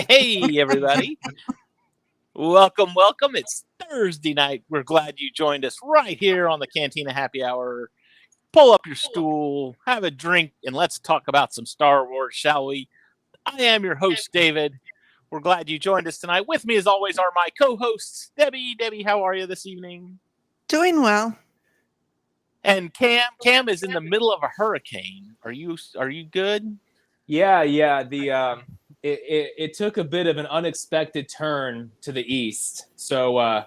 Hey, everybody. Welcome. It's Thursday night. We're glad you joined us right here on the Cantina Happy Hour. Pull up your stool, have a drink, and let's talk about some Star Wars, shall we? I am your host, David. We're glad you joined us tonight. With me, as always, are my co-hosts, Debbie. Debbie, how are you this evening? Doing well. And Cam. Cam is in the middle of a hurricane. Are you good? Yeah. It took a bit of an unexpected turn to the east, so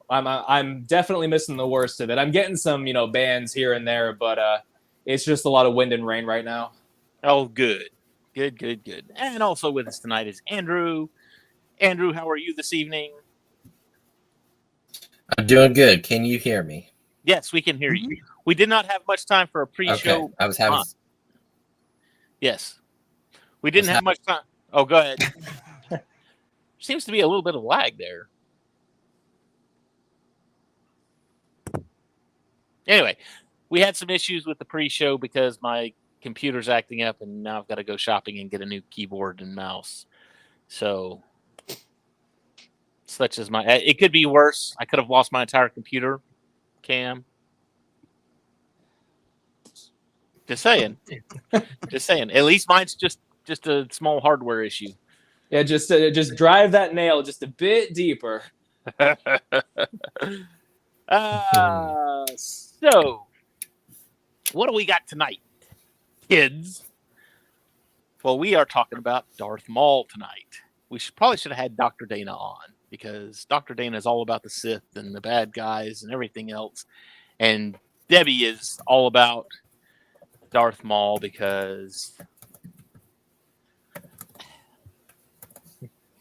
I'm definitely missing the worst of it. I'm getting some bands here and there, but it's just a lot of wind and rain right now. Oh, good. And also with us tonight is Andrew. Andrew, how are you this evening? I'm doing good. Can you hear me? Yes, we can hear you. We did not have much time for a pre-show. Okay. I was having. Yes, we didn't have much time. Oh, go ahead. Seems to be a little bit of lag there. Anyway, we had some issues with the pre-show because my computer's acting up, and now I've got to go shopping and get a new keyboard and mouse. So, such as it could be worse. I could have lost my entire computer, Cam. Just saying. At least mine's just a small hardware issue. Yeah, just drive that nail just a bit deeper. So, what do we got tonight, kids? Well, we are talking about Darth Maul tonight. We probably should have had Dr. Dana on because Dr. Dana is all about the Sith and the bad guys and everything else. And Debbie is all about Darth Maul because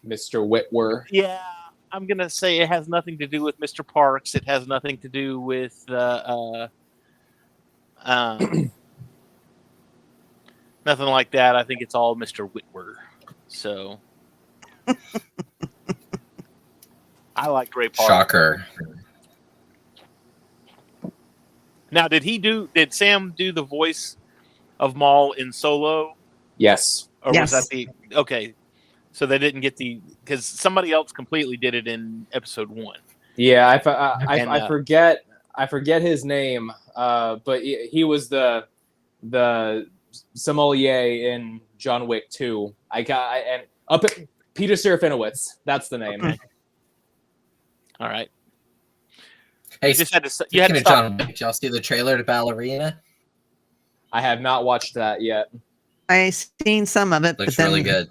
Mr. Whitwer. Yeah, I'm going to say it has nothing to do with Mr. Parks. It has nothing to do with nothing like that. I think it's all Mr. Whitwer. So I like Gray Park. Shocker. Now, did Sam do the voice of Maul in Solo? Yes. Or yes. Was that okay. So they didn't get because somebody else completely did it in episode 1. Yeah, I forget his name, but he was the sommelier in John Wick 2. Peter Serafinowicz. That's the name. Okay. All right. Hey, you had to stop. John Wick, did y'all see the trailer to Ballerina? I have not watched that yet. I seen some of it. Looks but then really good.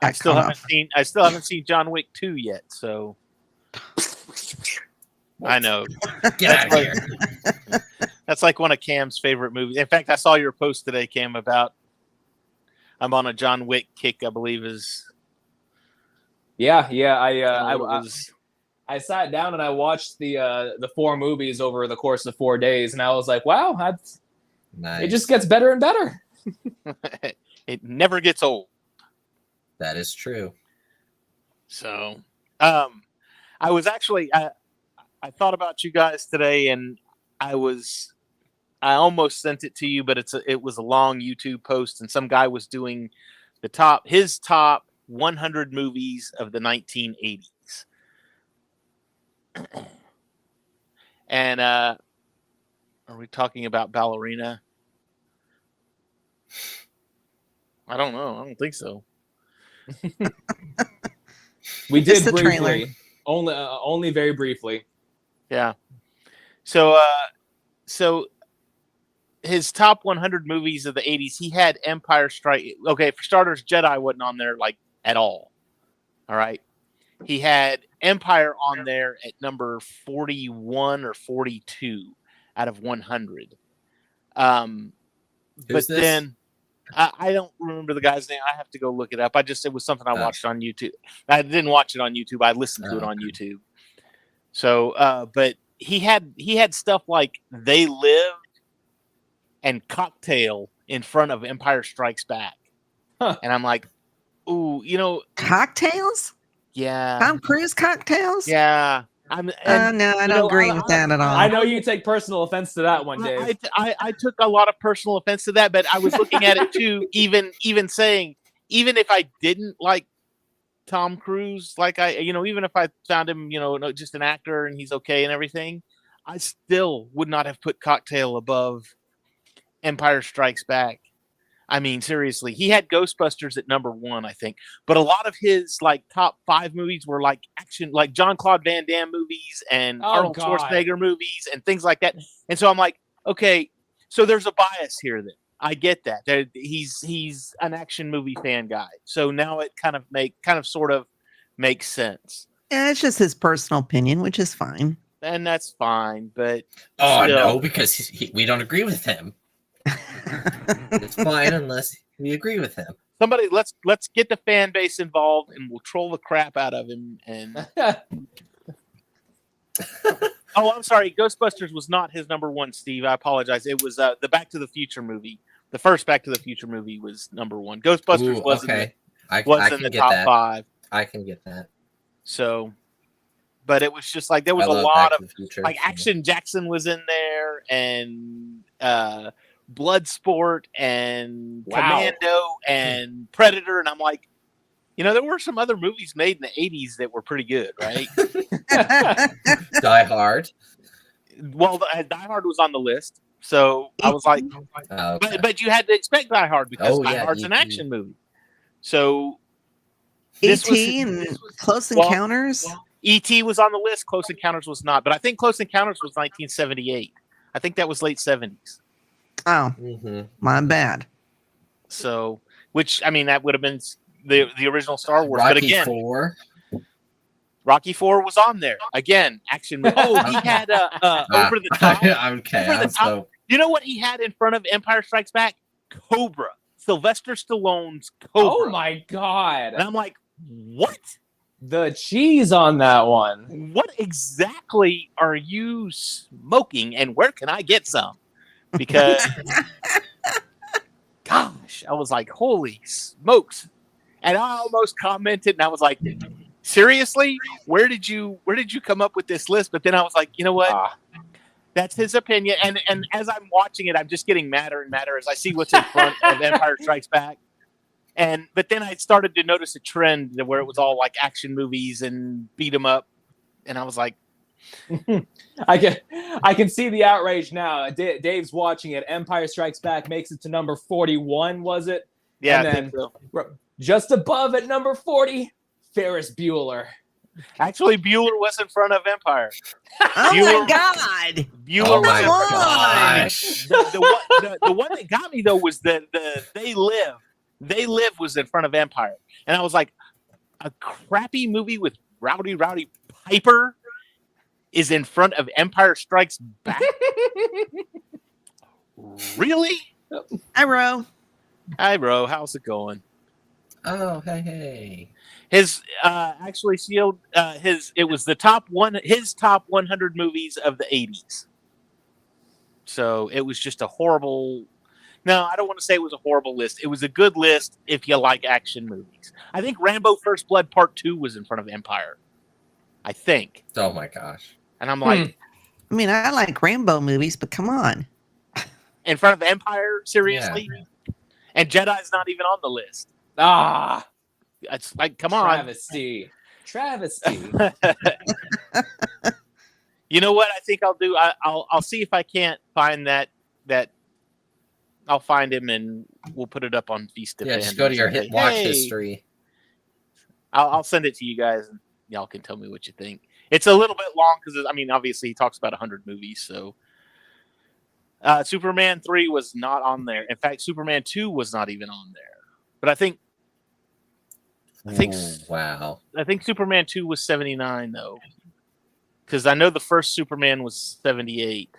I still haven't seen John Wick 2 yet, so I know. Get out of here. That's like one of Cam's favorite movies. In fact, I saw your post today, Cam, about I'm on a John Wick kick, I believe is. Yeah. I sat down and I watched the 4 movies over the course of 4 days, and I was like, wow, Nice. It just gets better and better. It never gets old. That is true. So, I was actually I thought about you guys today, and I almost sent it to you, but it was a long YouTube post, and some guy was doing his top 100 movies of the 1980s. And are we talking about Ballerina? I don't know. I don't think so. We did the briefly, trailer. only very briefly. Yeah. So his top 100 movies of the 80s, he had Empire Strike. Okay, for starters, Jedi wasn't on there like at all. All right. He had Empire on there at number 41 or 42 out of 100. But then I don't remember the guy's name. I have to go look it up. It was something I watched on YouTube. I didn't watch it on YouTube. I listened to it on YouTube. So, but he had stuff like They Lived and Cocktail in front of Empire Strikes Back. Huh. And I'm like, ooh, Cocktails? Yeah. Tom Cruise cocktails? Yeah. No, I don't agree with that at all. I know you take personal offense to that one, Dave. I took a lot of personal offense to that, but I was looking at it too, even saying, even if I didn't like Tom Cruise. Like even if I found him, just an actor and he's okay and everything, I still would not have put Cocktail above Empire Strikes Back. I mean, seriously, he had Ghostbusters at number 1, I think, but a lot of his like top 5 movies were like action, like Jean-Claude Van Damme movies and Arnold Schwarzenegger movies and things like that. And so I'm like, okay, so there's a bias here. Then I get that he's an action movie fan guy. So now it kind of sort of makes sense. Yeah, it's just his personal opinion, which is fine. And that's fine, but no, because we don't agree with him. It's fine unless we agree with him. Somebody, let's get the fan base involved, and we'll troll the crap out of him. And oh, I'm sorry, Ghostbusters was not his number 1, Steve. I apologize. It was the Back to the Future movie. The first Back to the Future movie was number 1. Ghostbusters wasn't in the top 5. I can get that. So, but it was just like there was a lot of like Action Jackson was in there, and Bloodsport and Commando and Predator, and I'm like, there were some other movies made in the 80s that were pretty good, right? Die Hard. Well, Die Hard was on the list, so I was like, okay. but you had to expect Die Hard because Die Hard's an action movie. So E.T. and Close Encounters. E.T. was on the list. Close Encounters was not, but I think Close Encounters was 1978. I think that was late 70s. Oh, my bad. So, which I mean, that would have been the original Star Wars. Rocky but again, 4. Rocky 4 was on there again. Action movie. Oh, he had Over the Top. Okay, Over the Top. You know what he had in front of Empire Strikes Back? Cobra. Sylvester Stallone's Cobra. Oh my god! And I'm like, what? The cheese on that one. What exactly are you smoking, and where can I get some? Because, gosh, I was like, holy smokes. And I almost commented, and I was like, seriously? Where did you come up with this list? But then I was like, you know what? That's his opinion. And as I'm watching it, I'm just getting madder and madder as I see what's in front of Empire Strikes Back. But then I started to notice a trend where it was all like action movies and beat 'em up. And I was like, I can see the outrage now. Dave's watching it. Empire Strikes Back makes it to number 41, was it? yeah, And I then think so. just above at number 40, Ferris Bueller. Actually, Bueller was in front of Empire. Oh Bueller- my god! Bueller was in Come front. on! Gosh. The one that got me though was the They Live. They Live was in front of Empire, and I was like, a crappy movie with Rowdy Piper is in front of Empire Strikes Back. Really? Hi, Ro. Hi, bro. How's it going? Oh, hey. His actually sealed it was the his top 100 movies of the 80s. So it was just a horrible. No, I don't want to say it was a horrible list. It was a good list if you like action movies. I think Rambo First Blood Part 2 was in front of Empire. I think. Oh my gosh. And I'm like, I mean, I like Rambo movies, but come on. in front of Empire? Seriously? Yeah. And Jedi's not even on the list. It's like, come on. Travesty. You know what I think I'll do? I'll see if I can't find that I'll find him and we'll put it up on Feast of Yeah, Fandoms. just go to your hit watch Hey. history. I'll send it to you guys and y'all can tell me what you think. It's a little bit long because, I mean, obviously he talks about 100 movies. So Superman 3 was not on there. In fact, Superman 2 was not even on there. But I think Wow. I think Superman 2 was 79 though. Because I know the first Superman was 78.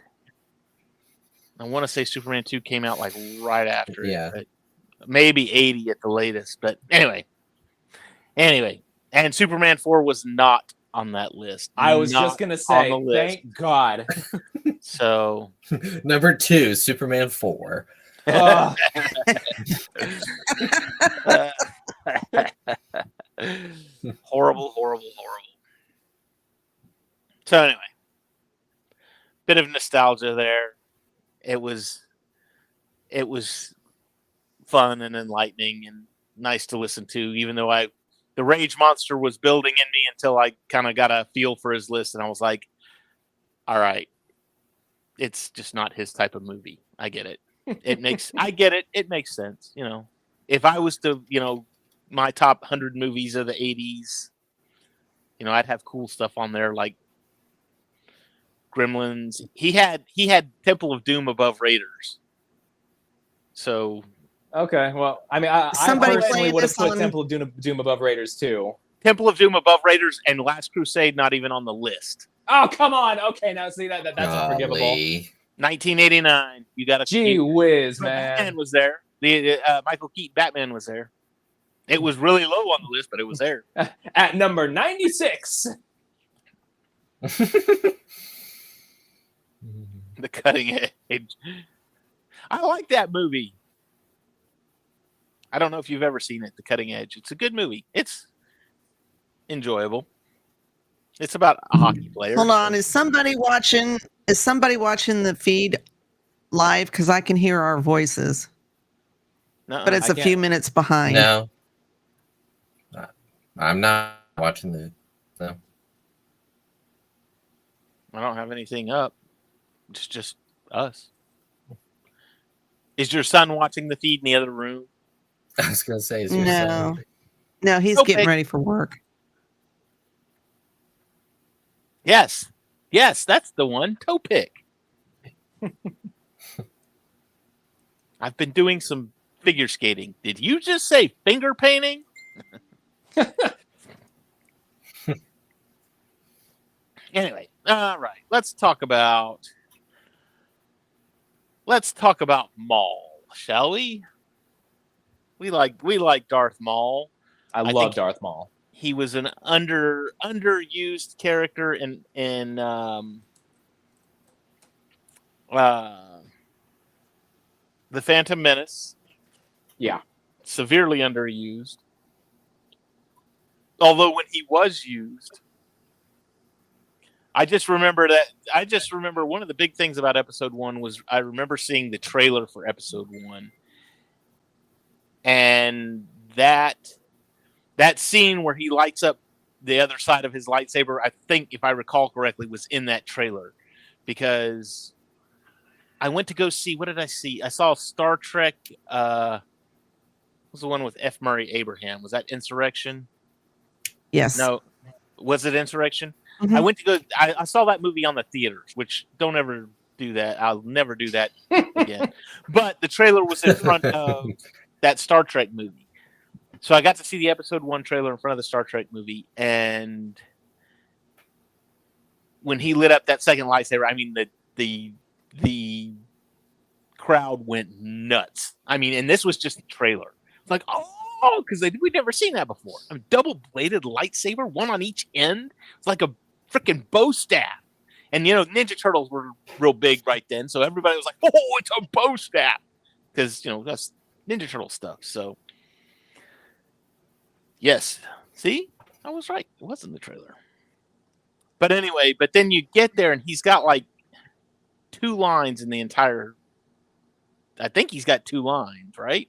I want to say Superman 2 came out like right after Yeah. it. But maybe 80 at the latest. But anyway. And Superman 4 was not on that list. I was Not just going to on say, the list. thank God. So Number 2, Superman 4. Ugh. horrible. So anyway, bit of nostalgia there. It was fun and enlightening and nice to listen to, even though the rage monster was building in me until I kind of got a feel for his list, and I was like, all right, it's just not his type of movie. I get it. I get it. It makes sense. You know, if I was to, my top 100 movies of the 80s, I'd have cool stuff on there like Gremlins. He had Temple of Doom above Raiders. So Okay, well, I mean, I Somebody personally play would have this put on- Temple of Doom above Raiders too. Temple of Doom above Raiders and Last Crusade not even on the list. Oh, come on. Okay, now see that's unforgivable. Golly. 1989. You got to. Gee whiz, Batman man. was there. The Michael Keaton Batman was there. It was really low on the list, but it was there. At number 96. The Cutting Edge. I like that movie. I don't know if you've ever seen it, The Cutting Edge. It's a good movie. It's enjoyable. It's about a hockey player. Hold on. Is somebody watching the feed live? Because I can hear our voices, No, but it's I a can't. few minutes behind. No. I'm not watching the. No. I don't have anything up. It's just us. Is your son watching the feed in the other room? I was going to say, is your No. son- No, he's Okay. getting ready for work. Yes. Yes, that's the one. Toe pick. I've been doing some figure skating. Did you just say finger painting? Anyway, all right. Let's talk about Maul, shall we? We like Darth Maul. I think love Darth Maul. He was an underused character in The Phantom Menace. Yeah. Severely underused. Although when he was used, I just remember one of the big things about episode 1 was I remember seeing the trailer for episode 1. And that scene where he lights up the other side of his lightsaber, I think, if I recall correctly, was in that trailer. Because I went to go see, what did I see? I saw Star Trek, what was the one with F. Murray Abraham? Was that Insurrection? Yes. No. Was it Insurrection? Mhm. I went to go, I saw that movie on the theaters, which don't ever do that. I'll never do that again. But the trailer was in front of that Star Trek movie. So I got to see the episode 1 trailer in front of the Star Trek movie, and when he lit up that second lightsaber, I mean the crowd went nuts. I mean, and this was just a trailer. It's like, oh, because we'd never seen that before. A double-bladed lightsaber, one on each end. It's like a freaking bow staff. And Ninja Turtles were real big right then, so everybody was like, "Oh, it's a bow staff," because that's Ninja Turtle stuff. So. Yes. See? I was right. It wasn't the trailer. But anyway, then you get there and he's got like 2 lines in the entire. I think he's got 2 lines, right?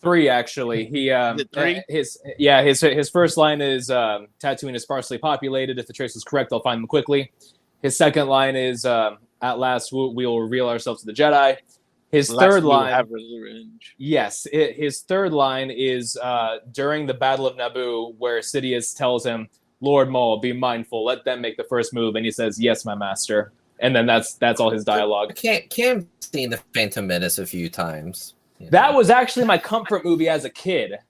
3 actually. He Is it 3? His first line is Tatooine is sparsely populated. If the trace is correct, I'll find them quickly. His second line is at last we will reveal ourselves to the Jedi. His third line, have revenge. yes, his third line is during the Battle of Naboo, where Sidious tells him, "Lord Maul, be mindful. Let them make the first move," and he says, "Yes, my master." And then that's all his dialogue. Cam seen the Phantom Menace a few times. That was actually my comfort movie as a kid.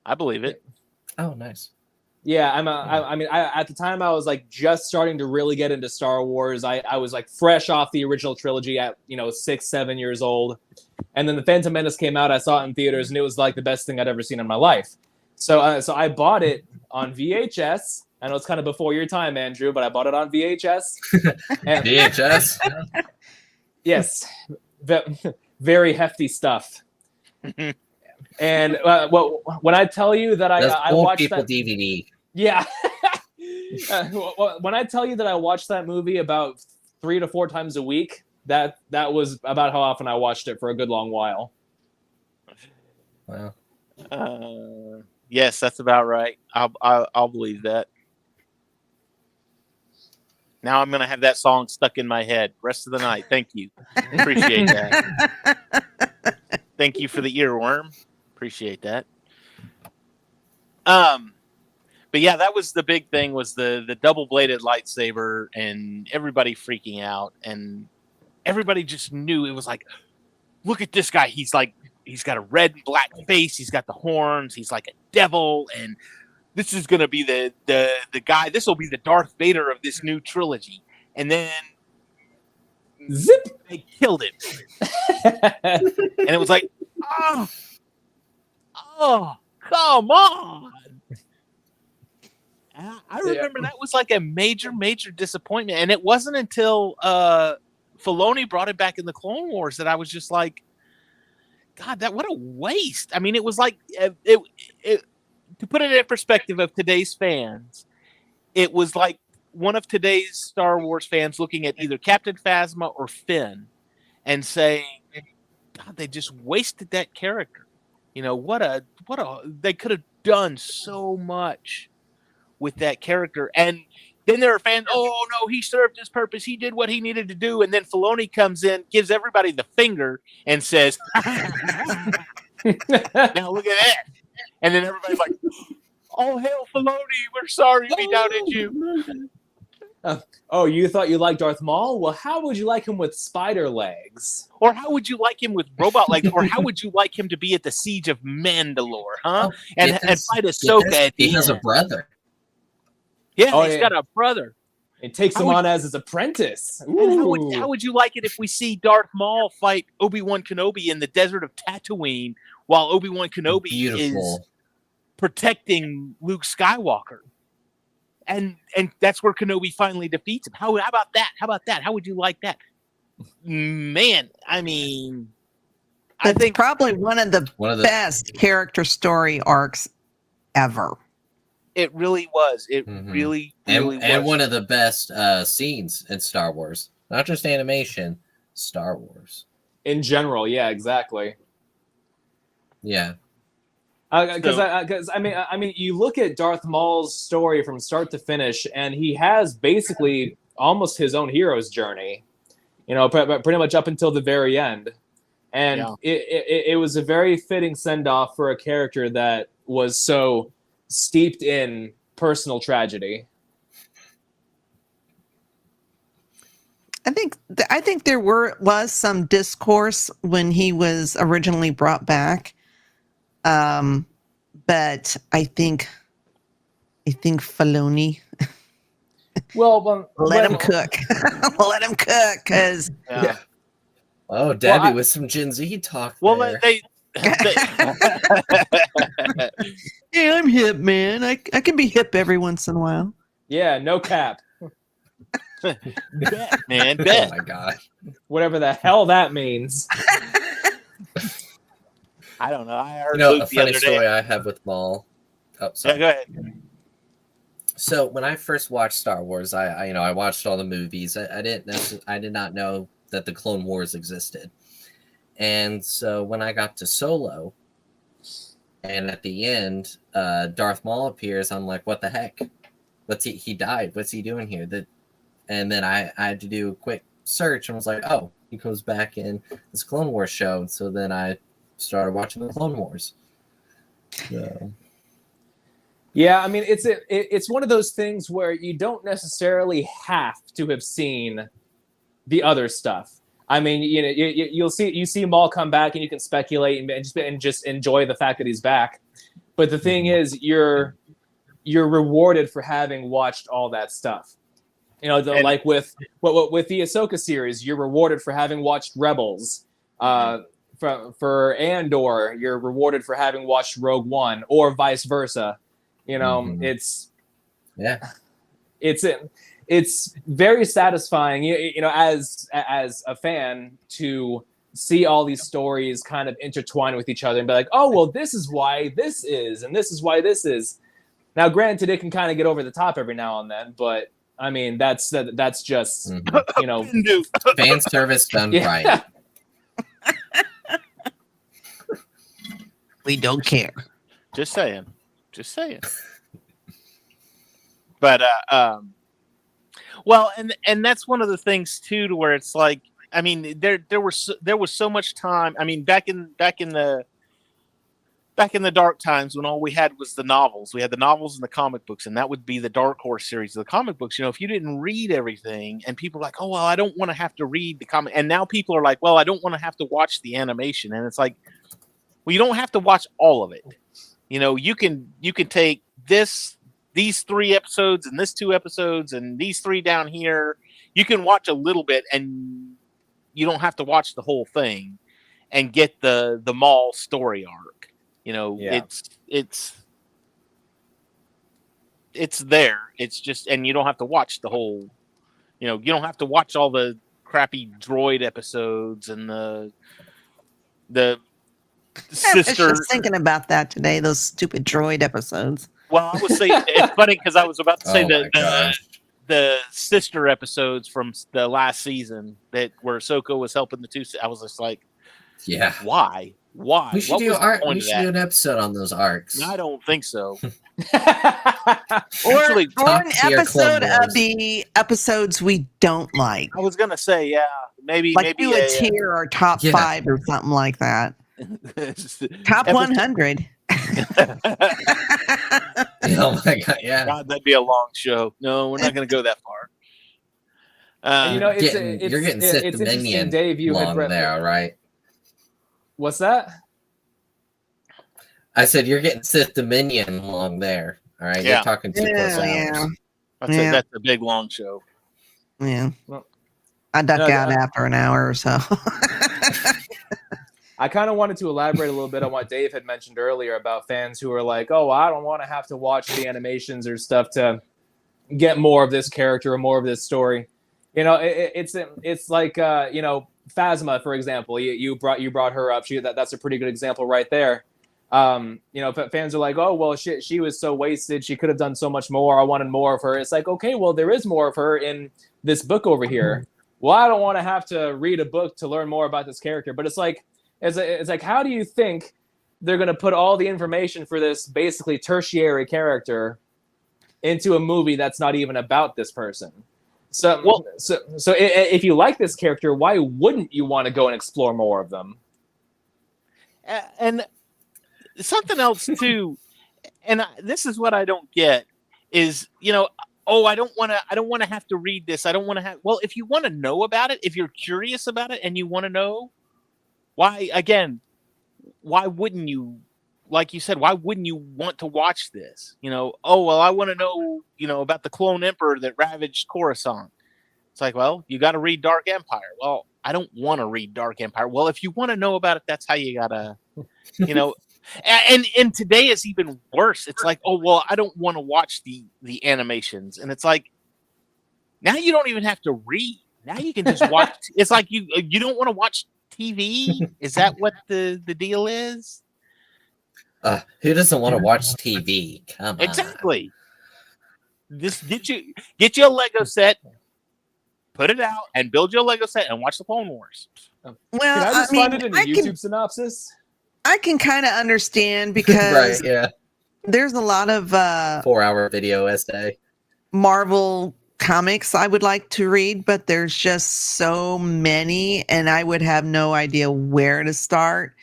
I believe it. Oh, nice. Yeah, at the time I was like just starting to really get into Star Wars. I was like fresh off the original trilogy at 6, 7 years old, and then the Phantom Menace came out. I saw it in theaters, and it was like the best thing I'd ever seen in my life. So I bought it on VHS. I know it's kind of before your time, Andrew, but I bought it on VHS. And, VHS. yes, very hefty stuff. And when I tell you that I watched people that DVD. Yeah. When I tell you that I watched that movie about 3 to 4 times a week, that was about how often I watched it for a good long while. Wow. Yes, that's about right. I'll believe that. Now I'm gonna have that song stuck in my head rest of the night. Thank you. Appreciate that. Thank you for the earworm. Appreciate that. But yeah, that was the big thing, was the double bladed lightsaber and everybody freaking out, and everybody just knew it was like, look at this guy. He's got a red and black face. He's got the horns. He's like a devil, and this is gonna be the guy. This will be the Darth Vader of this new trilogy. And then Zip. they killed him, and it was like, oh, come on. I remember that was like a major disappointment, and it wasn't until Filoni brought it back in the Clone Wars that I was just like, God, what a waste. I mean, it was like it to put it in perspective of today's fans, it was like one of today's Star Wars fans looking at either Captain Phasma or Finn and saying, God, they just wasted that character. You know, they could have done so much with that character. And then there are fans, oh no, he served his purpose. He did what he needed to do. And then Filoni comes in, gives everybody the finger and says, now look at that. And then everybody's like, oh, hell, Filoni, we're sorry we doubted you. Oh, you thought you liked Darth Maul? Well, how would you like him with spider legs? Or how would you like him with robot legs? Or how would you like him to be at the Siege of Mandalore, huh? And fight Ahsoka at the He has a end. brother. Yeah, he's got a brother. It takes him on as his apprentice. And how would you like it if we see Darth Maul fight Obi Wan Kenobi in the desert of Tatooine while Obi Wan Kenobi is protecting Luke Skywalker? And that's where Kenobi finally defeats him. How about that? How about that? How would you like that? Man, I mean, I think probably one of the best character story arcs ever. It really was. It really was. And one of the best scenes in Star Wars. Not just animation, Star Wars. In general, yeah, exactly. Yeah. Because I mean, you look at Darth Maul's story from start to finish, and he has basically almost his own hero's journey. You know, pretty much up until the very end, and it was a very fitting send off for a character that was so steeped in personal tragedy. I think there was some discourse when he was originally brought back. But I think Filoni. Well, let him cook. Let him cook, because. Yeah. Oh, Debbie with some Gen Z talk. Well, there. Yeah, I'm hip, man. I can be hip every once in a while. Yeah, no cap. Bet, man, Oh my god. Whatever the hell that means. I don't know. I heard You know, Luke a the funny other story day. I have with Maul. Oh, sorry. Yeah, go ahead. So when I first watched Star Wars, I watched all the movies. I did not know that the Clone Wars existed. And so when I got to Solo, and at the end, Darth Maul appears, I'm like, what the heck? He died. What's he doing here? And then I had to do a quick search and was like, oh, he comes back in this Clone Wars show. And so then I started watching the Clone Wars. So. Yeah, I mean, it's one of those things where you don't necessarily have to have seen the other stuff. I mean, you know, you see Maul come back, and you can speculate and just enjoy the fact that he's back. But the thing is, you're rewarded for having watched all that stuff. You know, like with the Ahsoka series, you're rewarded for having watched Rebels. For Andor, you're rewarded for having watched Rogue One, or vice versa. You know, it's very satisfying. You know, as a fan, to see all these stories kind of intertwine with each other and be like, oh, well, this is why this is, and this is why this is. Now, granted, it can kind of get over the top every now and then, but I mean, that's just you know, fan service done right. We don't care. Just saying. Just saying. But well, and that's one of the things too, to where it's like, I mean, there was so much time. I mean, back in the dark times when all we had was the novels. We had the novels and the comic books, and that would be the Dark Horse series of the comic books. You know, if you didn't read everything, and people are like, oh, well, I don't want to have to read the comic. And now people are like, well, I don't want to have to watch the animation. And it's like, well, you don't have to watch all of it. You know, you can take these 3 episodes and this 2 episodes and these 3 down here. You can watch a little bit, and you don't have to watch the whole thing and get the Maul story arc. You know, it's there. It's just, and you don't have to watch the whole, you know, you don't have to watch all the crappy droid episodes and the sister. I was just thinking about that today, those stupid droid episodes. Well, I was saying, it's funny because I was about to say Oh the sister episodes from the last season where Ahsoka was helping the 2. I was just like, yeah. Why? We should do an episode on those arcs. I don't think so. Or Actually, an tier episode Clone Wars. of the episodes we don't like. I was gonna say, yeah, maybe Do a tier or top 5 or something like that. Top 100. Oh my god, yeah. God, that'd be a long show. No, we're not gonna go that far. And, you know, You're getting Sith it's Dominion interesting, Dave. You had long read there, right? What's that? I said you're getting Sith Dominion along there. All right, Yeah. you're talking 2 plus hours. Yeah. That's a big long show. Yeah. Well, I duck no, out after an hour or so. I kind of wanted to elaborate a little bit on what Dave had mentioned earlier about fans who are like, oh, I don't want to have to watch the animations or stuff to get more of this character or more of this story. You know, it's like, you know, Phasma, for example. You brought her up. That's a pretty good example right there. You know, fans are like, oh, well, she was so wasted. She could have done so much more. I wanted more of her. It's like, okay, well, there is more of her in this book over here. Well, I don't want to have to read a book to learn more about this character. But it's like, how do you think they're going to put all the information for this basically tertiary character into a movie that's not even about this person? So if you like this character, why wouldn't you want to go and explore more of them? And something else too, and this is what I don't get is, you know, oh, I don't want to have to read this. I don't want to have. Well, if you want to know about it, if you're curious about it, and you want to know, why wouldn't you? Like you said, why wouldn't you want to watch this? You know, oh, well, I want to know, you know, about the clone emperor that ravaged Coruscant. It's like, well, you got to read Dark Empire. Well, I don't want to read Dark Empire. Well, if you want to know about it, that's how you gotta, you know. And today is even worse. It's like, oh, well, I don't want to watch the animations, and it's like, now you don't even have to read. Now you can just watch. It's like you don't want to watch TV. Is that what the deal is? Who doesn't want to watch TV? Come on. Exactly. Just get you a Lego set, put it out, and build your Lego set and watch the Clone Wars. Well, Can I just find it in a YouTube synopsis? I can kind of understand because Right, yeah. there's a lot of 4-hour video essay. Marvel comics I would like to read, but there's just so many, and I would have no idea where to start.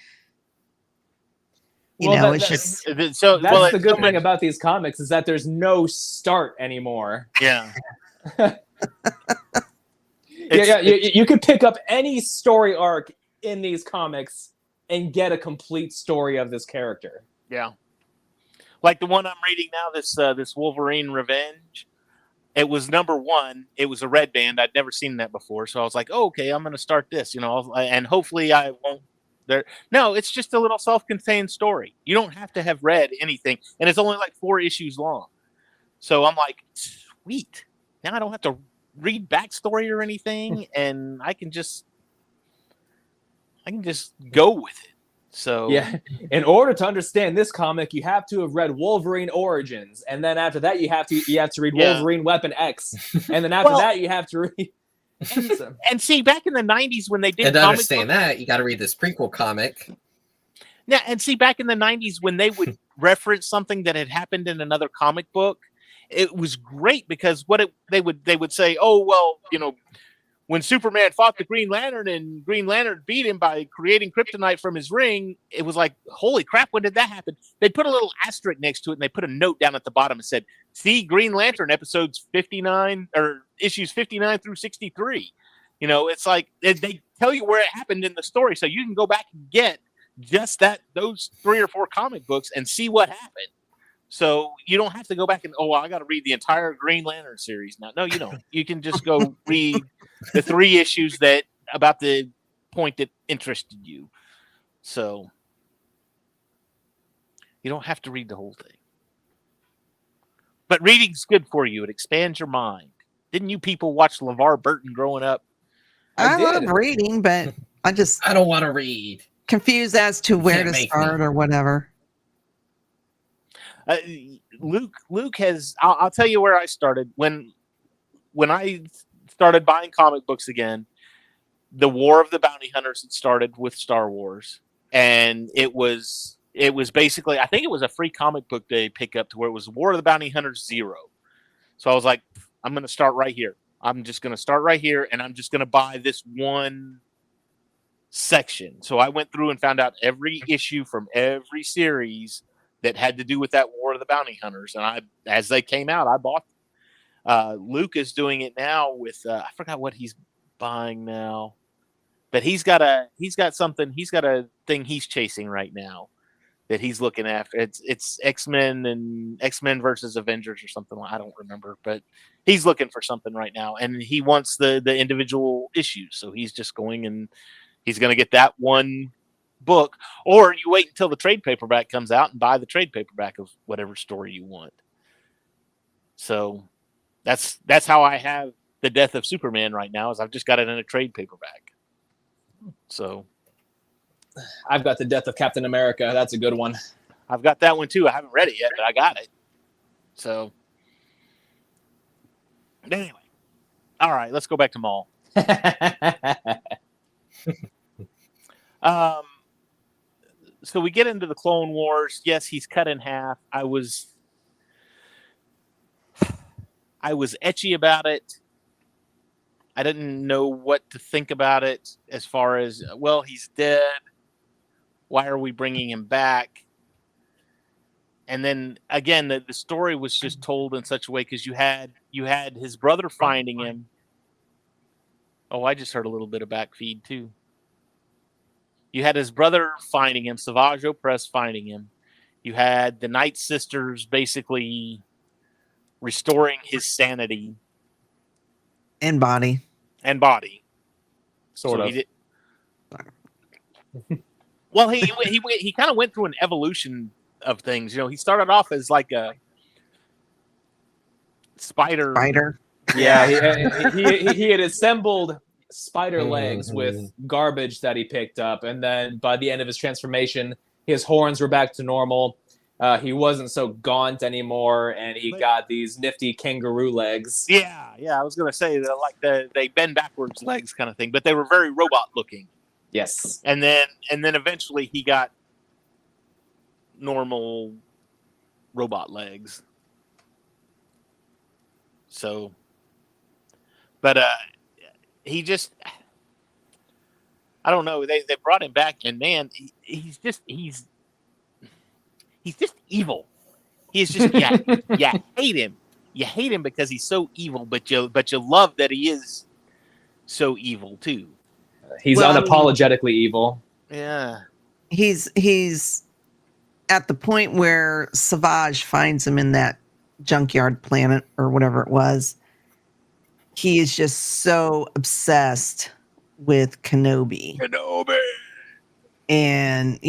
It's just So that's the good thing about these comics is that there's no start anymore. Yeah. You could pick up any story arc in these comics and get a complete story of this character. Yeah. Like the one I'm reading now, this Wolverine Revenge. It was #1. It was a red band. I'd never seen that before, so I was like, "Oh, okay, I'm going to start this." You know, and hopefully I won't. No, it's just a little self-contained story. You don't have to have read anything, and it's only like 4 issues long. So I'm like, sweet. Now I don't have to read backstory or anything, and I can just go with it. So yeah, in order to understand this comic, you have to have read Wolverine Origins, and then after that, you have to read Wolverine Weapon X, and then after that, you have to read. And see, back in the 90s when they did, And to understand that, you got to read this prequel comic. Yeah, and see, back in the '90s when they would reference something that had happened in another comic book, it was great because they would say, "Oh well, when Superman fought the Green Lantern and Green Lantern beat him by creating kryptonite from his ring," it was like, holy crap, when did that happen? They put a little asterisk next to it and they put a note down at the bottom and said, "See Green Lantern episodes 59 or issues 59 through 63." It's like they tell you where it happened in the story, so you can go back and get just those 3 or 4 comic books and see what happened. So you don't have to go back and, I got to read the entire Green Lantern series now. No, you don't. You can just go read the 3 issues that about the point that interested you. So you don't have to read the whole thing. But reading's good for you. It expands your mind. Didn't you people watch LeVar Burton growing up? I love reading, but I don't want to read. Confused as to where to start or whatever. Luke has. I'll tell you where I started when I started buying comic books again. The War of the Bounty Hunters had started with Star Wars, and it was basically, I think it was a free comic book day pickup to where it was War of the Bounty Hunters 0. So I was like, I'm going to start right here. I'm just going to start right here, and I'm just going to buy this one section. So I went through and found out every issue from every series that had to do with that War of the Bounty Hunters, and as they came out, I bought them. Luke is doing it now with I forgot what he's buying now, but he's got a thing he's chasing right now that he's looking after. It's X-Men and X-Men versus Avengers or something. I don't remember, but he's looking for something right now, and he wants the individual issues. So he's just going and he's going to get that one book, or you wait until the trade paperback comes out and buy the trade paperback of whatever story you want. So that's how I have the Death of Superman right now, is I've just got it in a trade paperback. So I've got the Death of Captain America. That's a good one. I've got that one too. I haven't read it yet, but I got it. So anyway, all right, let's go back to Maul. So we get into the Clone Wars. Yes, he's cut in half. I was etchy about it. I didn't know what to think about it as far as, well, he's dead. Why are we bringing him back? And then again, the story was just told in such a way because you had his brother finding him. Oh, I just heard a little bit of back feed too. You had his brother finding him, Savage Opress finding him. You had the Night Sisters basically restoring his sanity and body. Sort of. Well, he kind of went through an evolution of things. He started off as like a spider. Yeah, he had assembled spider legs with garbage that he picked up, and then by the end of his transformation, his horns were back to normal. He wasn't so gaunt anymore, and he got these nifty kangaroo legs. Yeah, I was gonna say that, like they bend backwards legs kind of thing, but they were very robot looking. Yes, and then eventually he got normal robot legs. So, but he just, I don't know. They brought him back, and man, he's just evil. He's just you hate him. You hate him because he's so evil, but you love that he is so evil too. He's unapologetically evil. Yeah. He's at the point where Savage finds him in that junkyard planet or whatever it was. He is just so obsessed with Kenobi. And,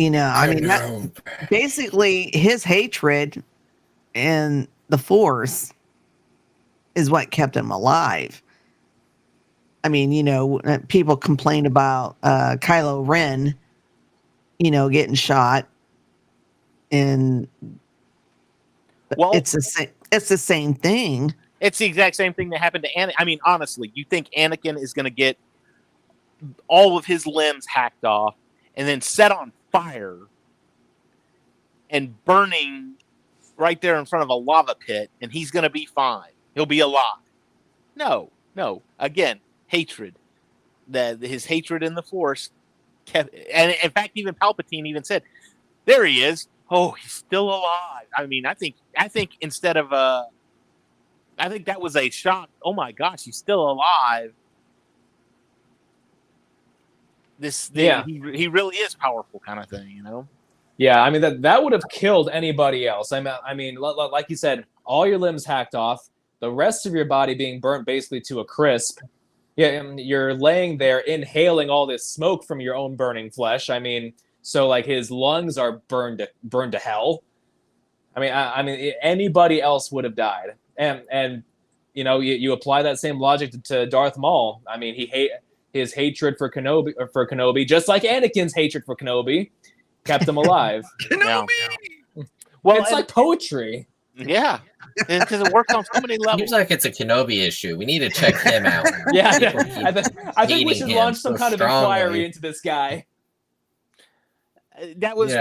basically his hatred and the Force is what kept him alive. I mean, people complain about Kylo Ren, getting shot. And it's the same thing. It's the exact same thing that happened to Anakin. I mean, honestly, you think Anakin is going to get all of his limbs hacked off and then set on fire and burning right there in front of a lava pit, and he's going to be fine. He'll be alive. No. Again, hatred. His hatred in the Force kept, and in fact, even Palpatine even said, "There he is. Oh, he's still alive." I mean, I think instead of I think that was a shock. Oh my gosh, he's still alive. He really is powerful, kind of thing, you know. Yeah, I mean that would have killed anybody else. I mean, like you said, all your limbs hacked off, the rest of your body being burnt basically to a crisp. Yeah, you're laying there inhaling all this smoke from your own burning flesh. I mean, so like his lungs are burned to hell. I mean, anybody else would have died. And you know, you apply that same logic to Darth Maul. I mean, his hatred for Kenobi, just like Anakin's hatred for Kenobi, kept him alive. Kenobi! Well, it's like poetry. Yeah, because it works on so many levels. Seems like it's a Kenobi issue. We need to check him out. Yeah, I think we should launch some kind of inquiry into this guy. That was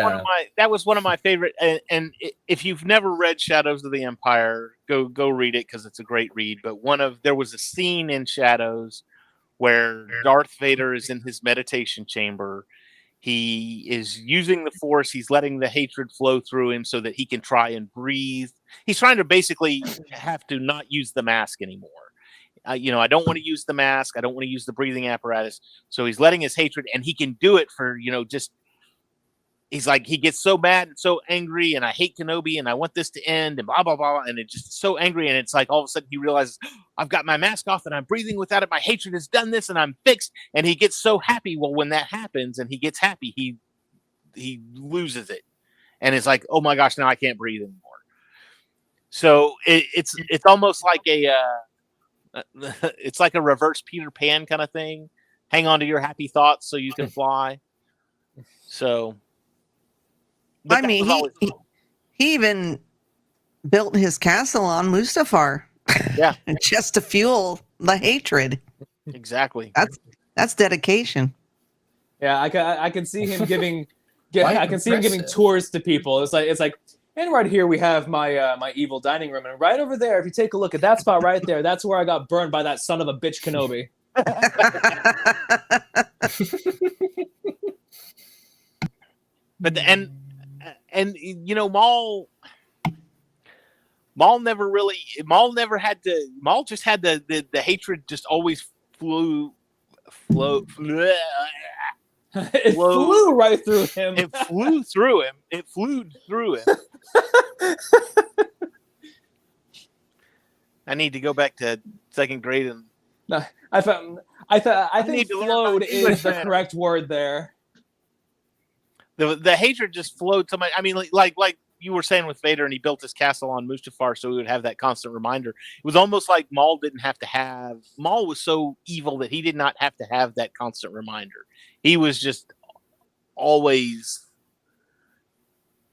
one of my favorite. And if you've never read Shadows of the Empire, go read it because it's a great read. But there was a scene in Shadows where Darth Vader is in his meditation chamber. He is using the Force. He's letting the hatred flow through him so that he can try and breathe. He's trying to basically have to not use the mask anymore. I don't want to use the mask. I don't want to use the breathing apparatus. So he's letting his hatred, and he can do it for, just, he's like, he gets so mad and so angry, and I hate Kenobi, and I want this to end, and blah, blah, blah. And it's just so angry. And it's like, all of a sudden he realizes, I've got my mask off and I'm breathing without it. My hatred has done this and I'm fixed. And he gets so happy. Well, when that happens and he gets happy, he loses it. And it's like, oh my gosh, now I can't breathe anymore. So it's almost like it's like a reverse Peter Pan kind of thing. Hang on to your happy thoughts so you can fly. So, I mean, he even built his castle on Mustafar. Yeah, just to fuel the hatred. Exactly. That's dedication. Yeah, I can see him giving. I can see him giving tours to people. It's like, and right here we have my my evil dining room, and right over there, if you take a look at that spot right there, that's where I got burned by that son of a bitch Kenobi. But Maul just had the hatred just always flew. It flew right through him. It flew through him. I need to go back to second grade and I think flowed is the correct word there. The hatred just flowed so much. I mean, like you were saying with Vader, and he built his castle on Mustafar so he would have that constant reminder. It was almost like Maul was so evil that he did not have to have that constant reminder. He was just always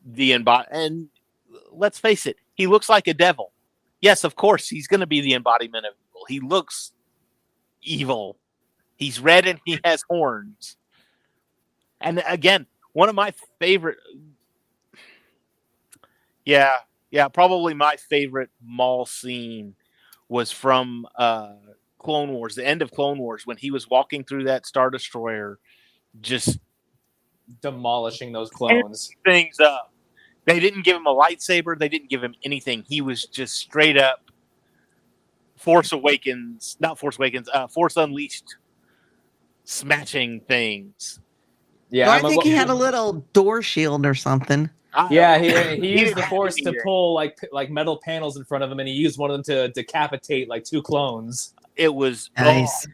the embodiment. And let's face it, he looks like a devil. Yes, of course, he's going to be the embodiment of evil. He looks evil. He's red and he has horns. And again, one of my favorite... Yeah, probably my favorite Maul scene was from Clone Wars, the end of Clone Wars, when he was walking through that Star Destroyer, just demolishing those clones. Things up. They didn't give him a lightsaber. They didn't give him anything. He was just straight up Force Unleashed, smashing things. Yeah, I think he had a little door shield or something. Yeah, he used the Force to pull like metal panels in front of him, and he used one of them to decapitate like 2 clones. It was nice.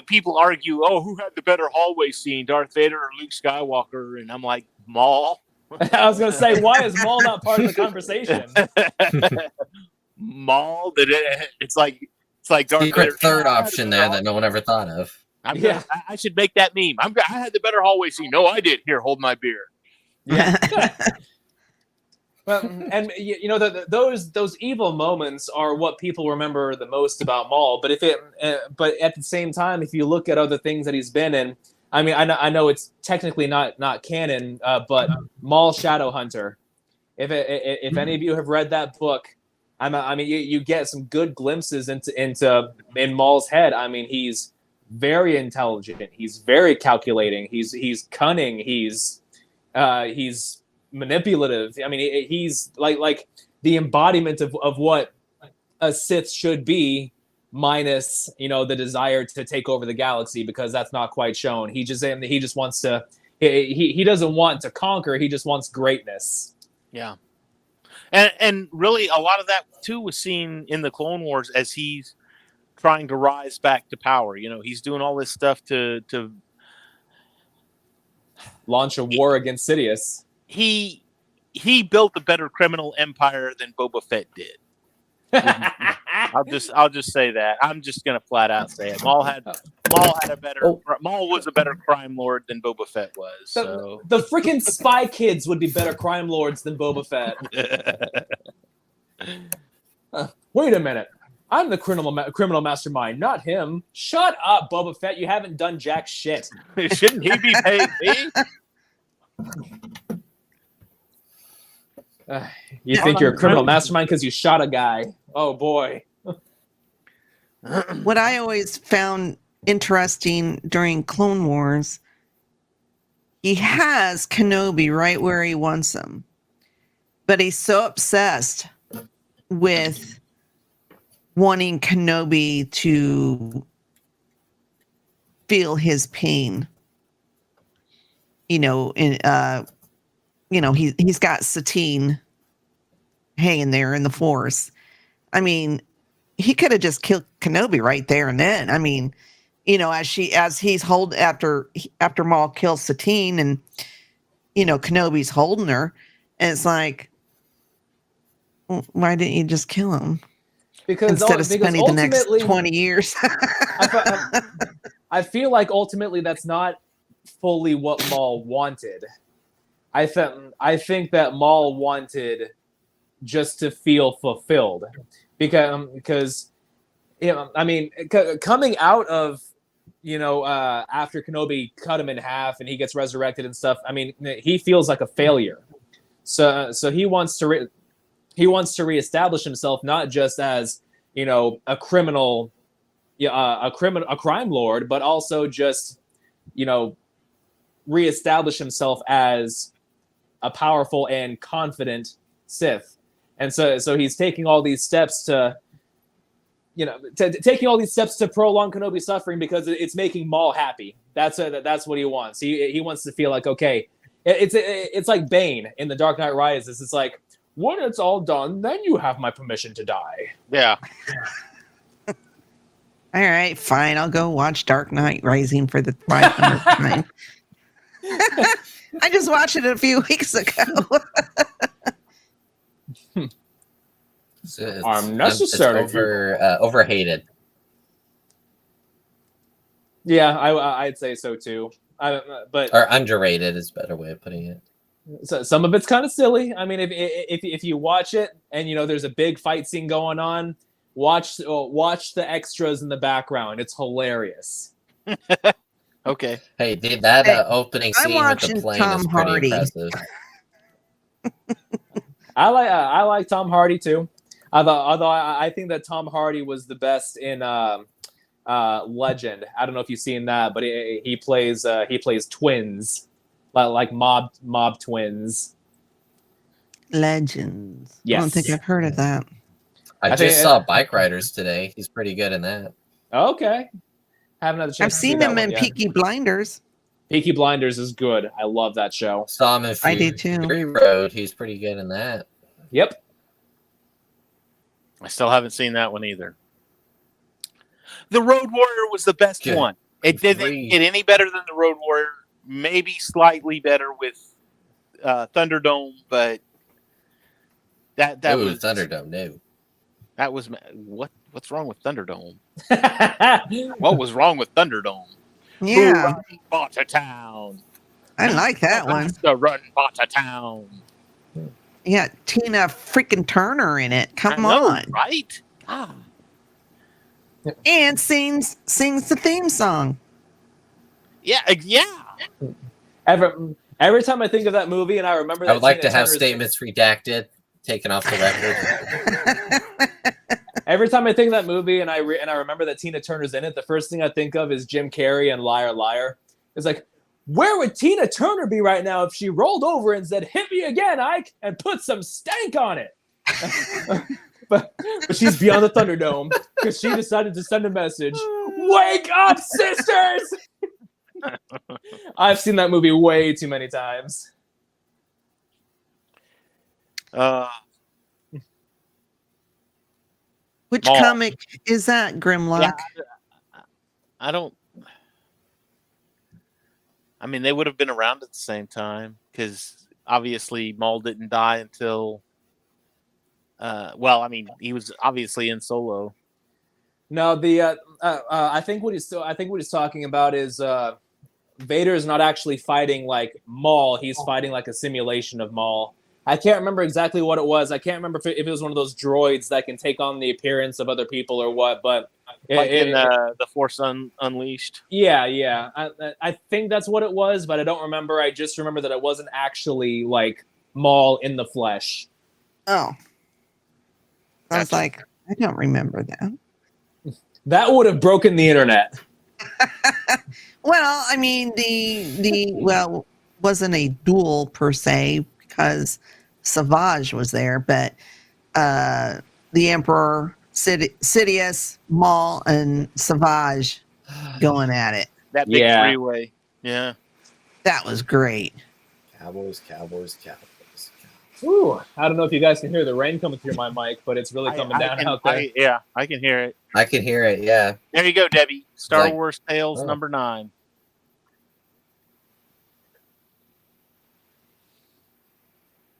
People argue, who had the better hallway scene, Darth Vader or Luke Skywalker? And I'm like, Maul. I was gonna say, why is Maul not part of the conversation? Maul. It's like Darth Vader. Third Vader. option there that no one ever thought of. I should make that meme. I had the better hallway scene. No, I did. Here, hold my beer. Yeah. Well, and those evil moments are what people remember the most about Maul. But but at the same time, if you look at other things that he's been in, I mean, I know it's technically not canon, but Maul Shadowhunter. If any of you have read that book, I mean, you get some good glimpses into in Maul's head. I mean, he's very intelligent. He's very calculating. He's cunning. He's manipulative. I mean, he's like the embodiment of what a Sith should be, minus the desire to take over the galaxy, because that's not quite shown. He just wants to. He doesn't want to conquer. He just wants greatness. Yeah. And really, a lot of that too was seen in the Clone Wars as he's trying to rise back to power. He's doing all this stuff to launch a war against Sidious. He built a better criminal empire than Boba Fett did. I'll just say that. I'm just gonna flat out say it. Maul was a better crime lord than Boba Fett was. So the freaking Spy Kids would be better crime lords than Boba Fett. Wait a minute. I'm the criminal mastermind, not him. Shut up, Boba Fett. You haven't done jack shit. Shouldn't he be paying me? You think you're a criminal mastermind because you shot a guy. Oh, boy. What I always found interesting during Clone Wars, he has Kenobi right where he wants him. But he's so obsessed with wanting Kenobi to feel his pain. He's got Satine hanging there in the Force. I mean, he could have just killed Kenobi right there and then. I mean, as he's after Maul kills Satine, and Kenobi's holding her, and it's like, why didn't you just kill him? Because spending the next 20 years. I feel like ultimately that's not fully what Maul wanted. I think that Maul wanted just to feel fulfilled, because coming out of after Kenobi cut him in half and he gets resurrected and stuff, I mean, he feels like a failure. So he wants to reestablish himself, not just as a criminal, a crime lord, but also just reestablish himself as a powerful and confident Sith. And so he's taking all these steps to prolong Kenobi's suffering, because it's making Maul happy. That's what he wants. He wants to feel like, okay, it's like Bane in The Dark Knight Rises. It's like, when it's all done, then you have my permission to die. Yeah. All right, fine. I'll go watch Dark Knight Rising for the 500th time. I just watched it a few weeks ago. It's unnecessary. Overhated. Yeah, I'd say so too. Or underrated is a better way of putting it. So some of it's kind of silly. I mean, if you watch it and there's a big fight scene going on, watch the extras in the background. It's hilarious. Okay. Hey, dude, that opening scene with the plane is pretty impressive. I like Tom Hardy too. Although I think that Tom Hardy was the best in Legend. I don't know if you've seen that, but he plays twins, like mob twins. Legends. Yes. I don't think I've heard of that. I just saw Bike Riders today. He's pretty good in that. Okay. Haven't had a chance. I've seen him in Peaky Blinders. Peaky Blinders is good. I love that show. Saw him in Fury Road. He's pretty good in that. Yep. I still haven't seen that one either. The Road Warrior was the best one. It didn't get any better than the Road Warrior. Maybe slightly better with Thunderdome, but that was Thunderdome. No, that was what's wrong with Thunderdome? What was wrong with Thunderdome? Yeah, Who bought a town? I like that one. The run bought a town. Yeah, Tina freaking Turner in it. Come on, right? Ah. And sings the theme song. Yeah. Every time I think of that movie, and I remember that I would like Tina to have Turner's- statements redacted, taken off the record. Every time I think of that movie, and I remember that Tina Turner's in it, the first thing I think of is Jim Carrey and Liar Liar. It's like, where would Tina Turner be right now if she rolled over and said, "Hit me again, Ike," and put some stank on it? but she's beyond the Thunderdome because she decided to send a message. Wake up, sisters! I've seen that movie way too many times. Which Maul. comic is that, Grimlock? I don't. I mean, they would have been around at the same time because obviously Maul didn't die until. Well, I mean, he was obviously in Solo. No, I think what he's talking about is Vader is not actually fighting like Maul. He's fighting like a simulation of Maul. I can't remember exactly what it was. I can't remember if it was one of those droids that can take on the appearance of other people or what. But in the Force Unleashed. Yeah. I think that's what it was, but I don't remember. I just remember that it wasn't actually like Maul in the flesh. Oh. I was Gotcha. like, I don't remember that. That would have broken the internet. Well, I mean, wasn't a duel per se because Savage was there, but the Emperor, Sidious, Maul, and Savage going at it. That big Yeah. three-way. Yeah. That was great. Cowboys. Ooh, I don't know if you guys can hear the rain coming through my mic, but it's really coming down out there. I can hear it. I can hear it, yeah. There you go, Debbie. Star Like- Wars Tales oh. number 9.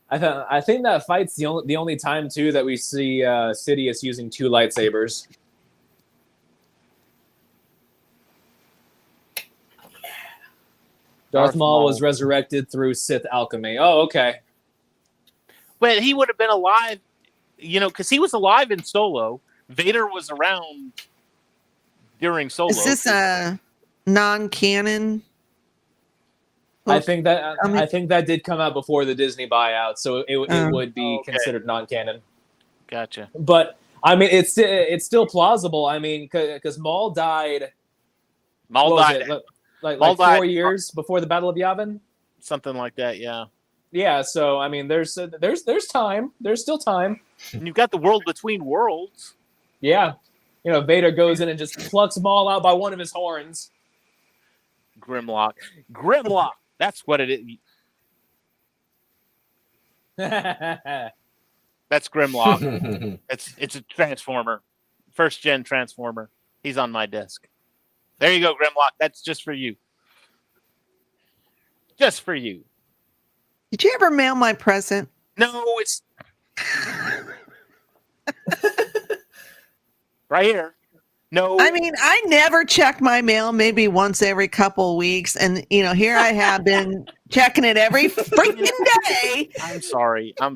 I think that fight's the only time too that we see Sidious using 2 lightsabers. Darth Maul was resurrected through Sith alchemy. Oh, okay. But he would have been alive, because he was alive in Solo. Vader was around during Solo. Is this a non-canon? I think that did come out before the Disney buyout, so it would be considered non-canon. Gotcha. But I mean, it's still plausible. I mean, because Maul died. Maul died. Like Maul 4 died. years before the Battle of Yavin. Something like that, yeah. Yeah, so I mean, there's time. There's still time. And you've got the world between worlds. Yeah, Vader goes in and just plucks Maul out by one of his horns. Grimlock. That's what it is. That's Grimlock. It's a Transformer. First gen Transformer. He's on my desk. There you go, Grimlock. That's just for you. Just for you. Did you ever mail my present? No, it's right here. No. I mean, I never check my mail, maybe once every couple weeks. And, here I have been checking it every freaking day. I'm sorry. I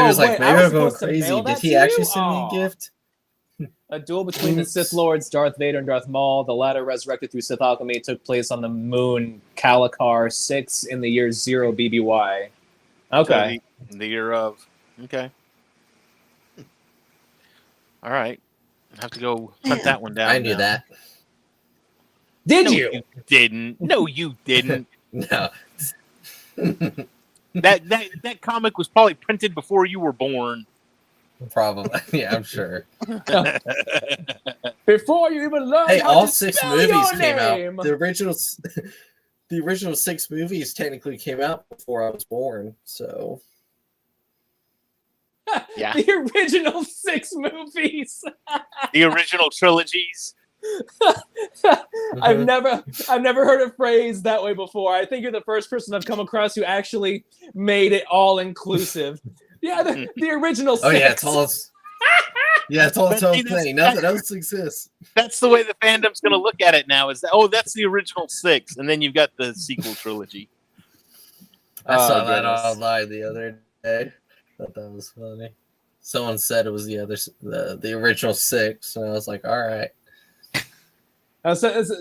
was like, wait, maybe I was I'm going supposed to crazy. mail Did that he to actually you? send me a gift? A duel between the Sith Lords Darth Vader and Darth Maul, the latter resurrected through Sith alchemy, took place on the moon Kalakar 6 in the year 0 BBY. Okay. So the year of. Okay. All right. I have to go hunt that one down. I knew now. that. Did No, you? didn't. No, you didn't. No. That comic was probably printed before you were born. Probably. Yeah, I'm sure. Before you even learned Hey, how all to 6 spell movies your came name. out. The original 6 movies technically came out before I was born, so Yeah. The original 6 movies. The original trilogies. I've never heard it phrased that way before. I think you're the first person I've come across who actually made it all inclusive. Yeah, the original 6. Oh yeah, it's all its own But see, thing. Nothing else exists. That's the way the fandom's going to look at it now. Is that, that's the original 6, and then you've got the sequel trilogy. I saw that goodness. online the other day. Thought that was funny. Someone said it was the original 6, and I was like, all right.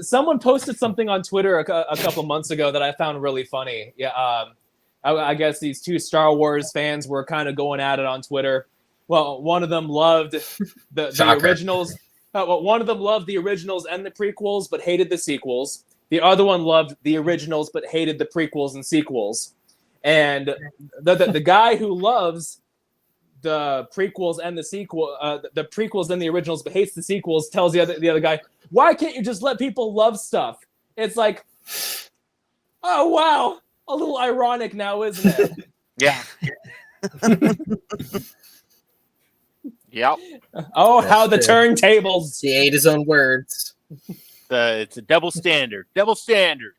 Someone posted something on Twitter a couple months ago that I found really funny. Yeah, I guess these two Star Wars fans were kind of going at it on Twitter. Well, one of them loved the originals. One of them loved the originals and the prequels, but hated the sequels. The other one loved the originals, but hated the prequels and sequels. And the guy who loves the prequels and the prequels and the originals, but hates the sequels, tells the other guy, "Why can't you just let people love stuff?" It's like, oh wow, a little ironic now, isn't it? Yeah. Yep. Oh, That's how the true. turntables! He ate his own words. It's a double standard. Double standard.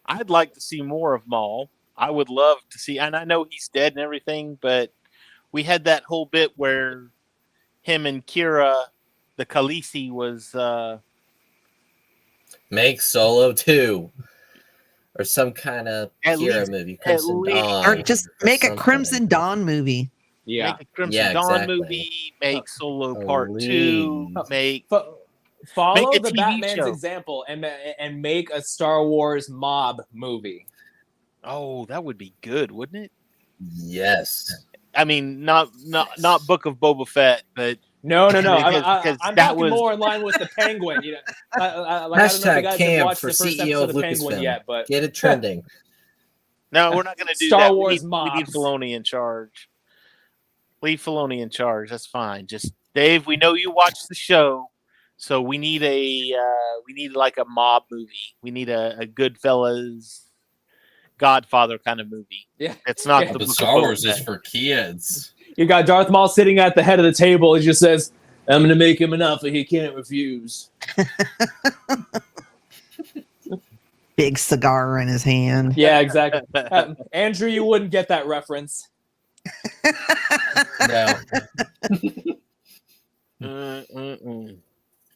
I'd like to see more of Maul. I would love to see, and I know he's dead and everything, but we had that whole bit where him and Kira, the Khaleesi, was Make Solo 2. Or some kind of Kira movie. Crimson Dawn. Or just make a something. Crimson Dawn movie. Yeah, make a Crimson Dawn exactly. movie, make Solo Part Please. 2, make follow Make a the TV Batman's show. example and make a Star Wars mob movie. Oh, that would be good, wouldn't it? Yes. I mean, not Book of Boba Fett, but No. Because I'm that talking was more in line with the Penguin. You know, I don't know if you Hashtag guys have Cam watched for the first CEO episode of of the Penguin Lucasfilm. yet, but Get it trending. no, we're not going to do Star that. Wars we need mobs. Filoni in charge. Leave Filoni in charge. That's fine. Just Dave, we know you watch the show, so we need like a mob movie. We need a Goodfellas, Godfather kind of movie. Yeah. It's not Yeah. the But Book Star of Wars Boba is Fett. for kids. you got Darth Maul sitting at the head of the table. He just says, "I'm going to make him an offer he can't refuse." Big cigar in his hand. Yeah, exactly. Andrew, you wouldn't get that reference. No.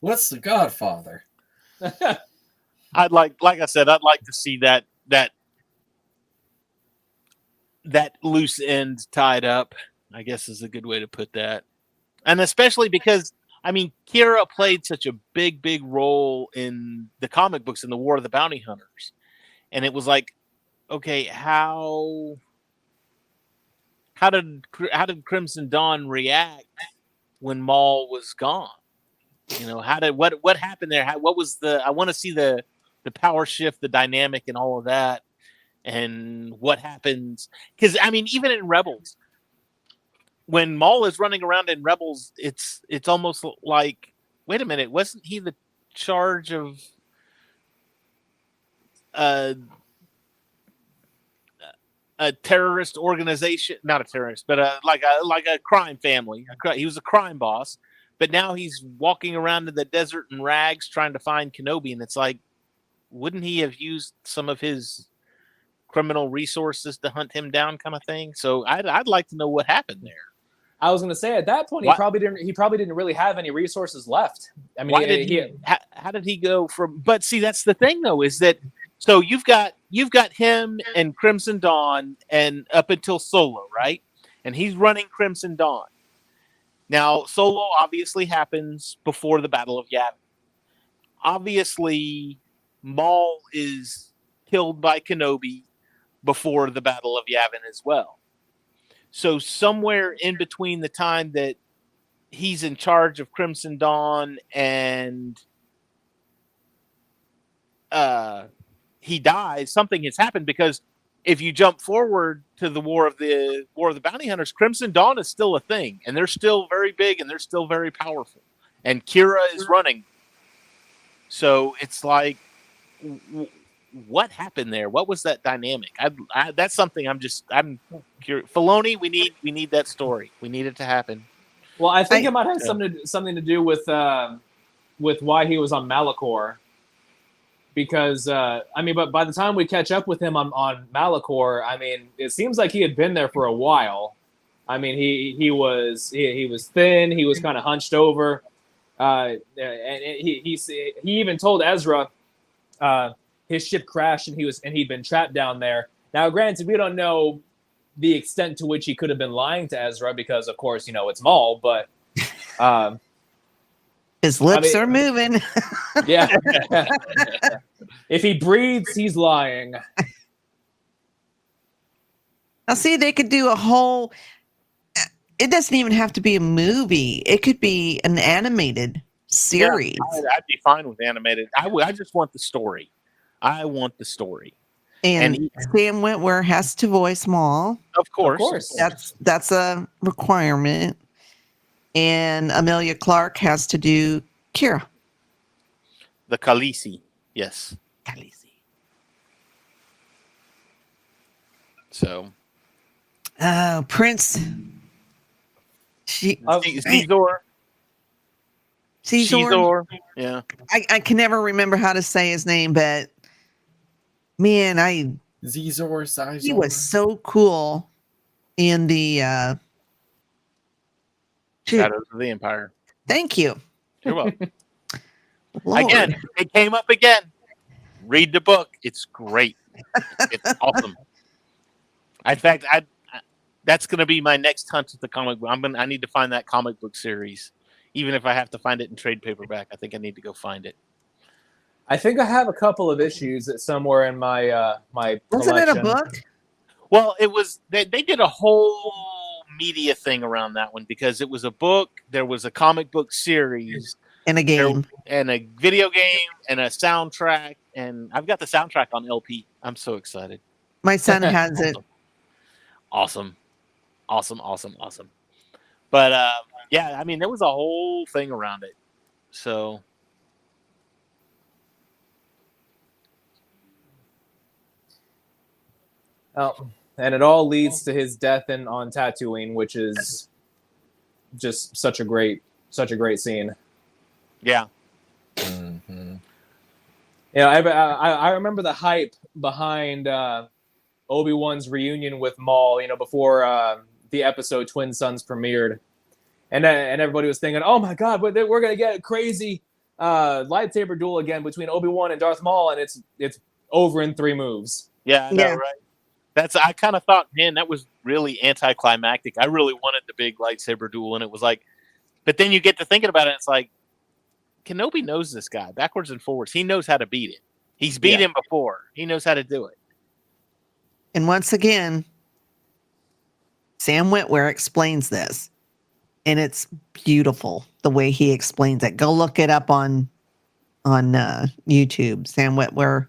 What's the Godfather? Like I said, I'd like to see that loose end tied up, I guess is a good way to put that. And especially because, I mean, Kira played such a big role in the comic books in the War of the Bounty Hunters. And it was like, okay, how did Crimson Dawn react when Maul was gone? You know, what happened there? What was I want to see the power shift, the dynamic, and all of that, and what happens. Because I mean, even in Rebels, when Maul is running around in Rebels, it's almost like, wait a minute, wasn't he the charge of a terrorist organization? Not a terrorist, but like a crime family. He was a crime boss, but now he's walking around in the desert in rags trying to find Kenobi, and it's like, wouldn't he have used some of his criminal resources to hunt him down, kind of thing? So I'd like to know what happened there. I was going to say at that point, he probably didn't really have any resources left. I mean, how did he go from? But see, that's the thing, though, is that so you've got him and Crimson Dawn, and up until Solo, right? And he's running Crimson Dawn. Now, Solo obviously happens before the Battle of Yavin. Obviously, Maul is killed by Kenobi before the Battle of Yavin as well. So somewhere in between the time that he's in charge of Crimson Dawn and he dies, something has happened, because if you jump forward to the War of the Bounty Hunters, Crimson Dawn is still a thing, and they're still very big and they're still very powerful. And Kira is running. So it's like, what happened there? What was that dynamic? That's something I'm curious. Filoni, we need that story. We need it to happen. Well, I think it might have something to do with why he was on Malachor. Because but by the time we catch up with him on Malachor, I mean, it seems like he had been there for a while. I mean, he was thin. He was kind of hunched over, and he even told Ezra his ship crashed and he'd been trapped down there. Now, granted, we don't know the extent to which he could have been lying to Ezra because, of course, it's Maul. But His lips are moving. yeah, if he breathes, he's lying. Now, see, they could do a whole. It doesn't even have to be a movie. It could be an animated series. Yeah, I'd be fine with animated. I just want the story. I want the story. And Sam Witwer has to voice Maul. Of course. That's a requirement. And Amelia Clark has to do Kira. The Khaleesi. Yes. Khaleesi. So. Oh, Prince. Caesar. Caesar. Yeah. I can never remember how to say his name, but man, Zizor. he was so cool in the Shadows of the Empire. Thank you. You're welcome. Lord. Again, it came up again. Read the book. It's great. It's awesome. In fact, that's going to be my next hunt at the comic book. I need to find that comic book series, even if I have to find it in trade paperback. I think I need to go find it. I think I have a couple of issues somewhere in my my Wasn't collection. it a book? Well, it was. They did a whole media thing around that one because it was a book. There was a comic book series And a game. and a video game and a soundtrack. And I've got the soundtrack on LP. I'm so excited. My son has it. Awesome. But yeah, I mean, there was a whole thing around it. So. Oh, and it all leads to his death on Tatooine, which is just such a great scene. Yeah. Mm-hmm. I remember the hype behind Obi-Wan's reunion with Maul, before the episode Twin Sons premiered. And everybody was thinking, oh my God, we're going to get a crazy lightsaber duel again between Obi-Wan and Darth Maul, and it's over in 3 moves. Yeah, I know, right? I kind of thought, man, that was really anticlimactic. I really wanted the big lightsaber duel, and it was like, but then you get to thinking about it, it's like, Kenobi knows this guy backwards and forwards. He knows how to beat him. He's beat him before. He knows how to do it. And once again, Sam Witwer explains this. And it's beautiful the way he explains it. Go look it up on YouTube. Sam Witwer